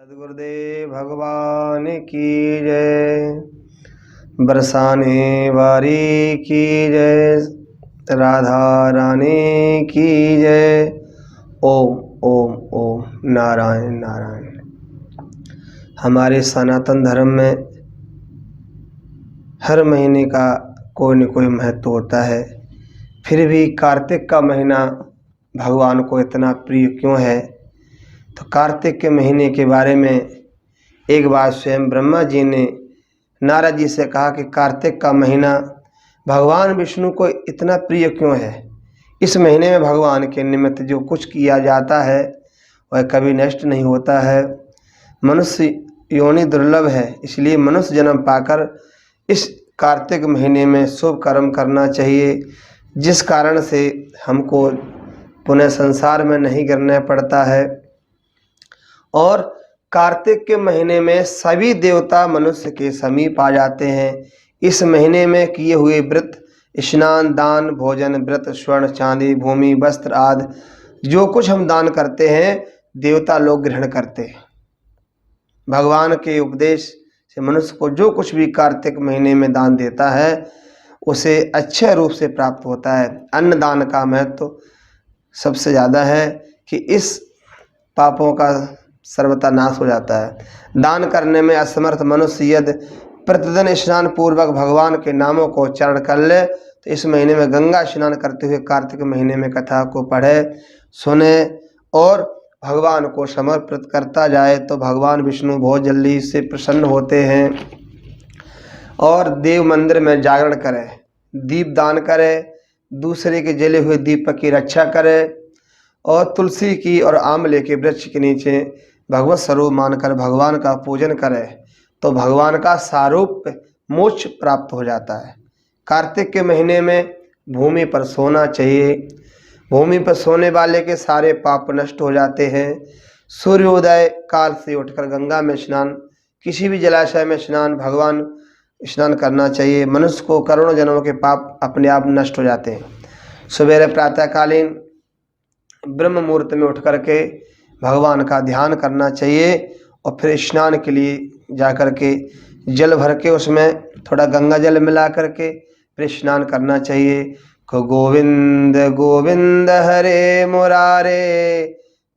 सद्गुरुदेव भगवान की जय। बरसाने वारी की जय। राधा रानी की जय। ओम ओम ओम नारायण नारायण। हमारे सनातन धर्म में हर महीने का कोई न कोई महत्व होता है। फिर भी कार्तिक का महीना भगवान को इतना प्रिय क्यों है? तो कार्तिक के महीने के बारे में एक बार स्वयं ब्रह्मा जी ने नारद जी से कहा कि कार्तिक का महीना भगवान विष्णु को इतना प्रिय क्यों है? इस महीने में भगवान के निमित्त जो कुछ किया जाता है वह कभी नष्ट नहीं होता है। मनुष्य योनि दुर्लभ है, इसलिए मनुष्य जन्म पाकर इस कार्तिक महीने में शुभ कर्म करना चाहिए, जिस कारण से हमको पुनः संसार में नहीं गिरना पड़ता है। और कार्तिक के महीने में सभी देवता मनुष्य के समीप आ जाते हैं। इस महीने में किए हुए व्रत, स्नान, दान, भोजन, व्रत, स्वर्ण, चांदी, भूमि, वस्त्र आदि जो कुछ हम दान करते हैं देवता लोग ग्रहण करते हैं। भगवान के उपदेश से मनुष्य को जो कुछ भी कार्तिक महीने में दान देता है उसे अच्छे रूप से प्राप्त होता है। अन्न दान का महत्व सबसे ज़्यादा है कि इस पापों का सर्वथा नाश हो जाता है। दान करने में असमर्थ मनुष्य यदि प्रतिदिन स्नान पूर्वक भगवान के नामों को उच्चारण कर ले तो इस महीने में गंगा स्नान करते हुए कार्तिक महीने में कथा को पढ़े, सुने और भगवान को समर्पित करता जाए तो भगवान विष्णु बहुत जल्दी से प्रसन्न होते हैं। और देव मंदिर में जागरण करे, दीप दान करे, दूसरे के जले हुए दीपक की रक्षा करे और तुलसी की और आंवले के वृक्ष के नीचे भगवत स्वरूप मानकर भगवान का पूजन करे तो भगवान का सारूप मोक्ष प्राप्त हो जाता है। कार्तिक के महीने में भूमि पर सोना चाहिए। भूमि पर सोने वाले के सारे पाप नष्ट हो जाते हैं। सूर्योदय काल से उठकर गंगा में स्नान, किसी भी जलाशय में स्नान, भगवान स्नान करना चाहिए। मनुष्य को करोड़ों जन्मों के पाप अपने आप नष्ट हो जाते हैं। सवेरे प्रातःकालीन ब्रह्म मुहूर्त में उठ करके भगवान का ध्यान करना चाहिए और फिर स्नान के लिए जा कर के जल भर के उसमें थोड़ा गंगा जल मिला करके फिर स्नान करना चाहिए। गोविंद गोविंद हरे मुरारे,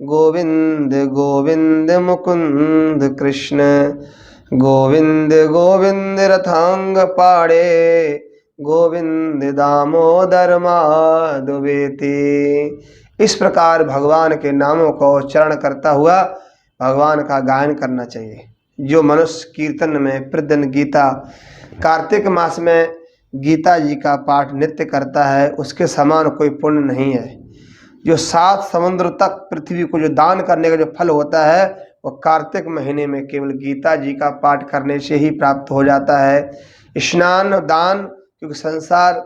गोविंद गोविंद मुकुंद कृष्ण, गोविंद गोविंद रथांग पाड़े, गोविंद दामोदर माधवेति। इस प्रकार भगवान के नामों को उच्चारण करता हुआ भगवान का गायन करना चाहिए। जो मनुष्य कीर्तन में प्रतिदिन गीता, कार्तिक मास में गीता जी का पाठ नित्य करता है उसके समान कोई पुण्य नहीं है। जो 7 समुद्र तक पृथ्वी को जो दान करने का जो फल होता है वो कार्तिक महीने में केवल गीता जी का पाठ करने से ही प्राप्त हो जाता है। स्नान दान क्योंकि संसार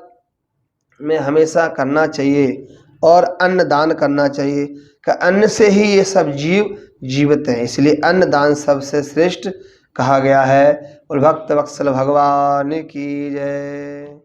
में हमेशा करना चाहिए और अन्न दान करना चाहिए कि अन्न से ही ये सब जीव जीवित हैं, इसलिए अन्न दान सबसे श्रेष्ठ कहा गया है। और भक्त वत्सल भगवान की जय।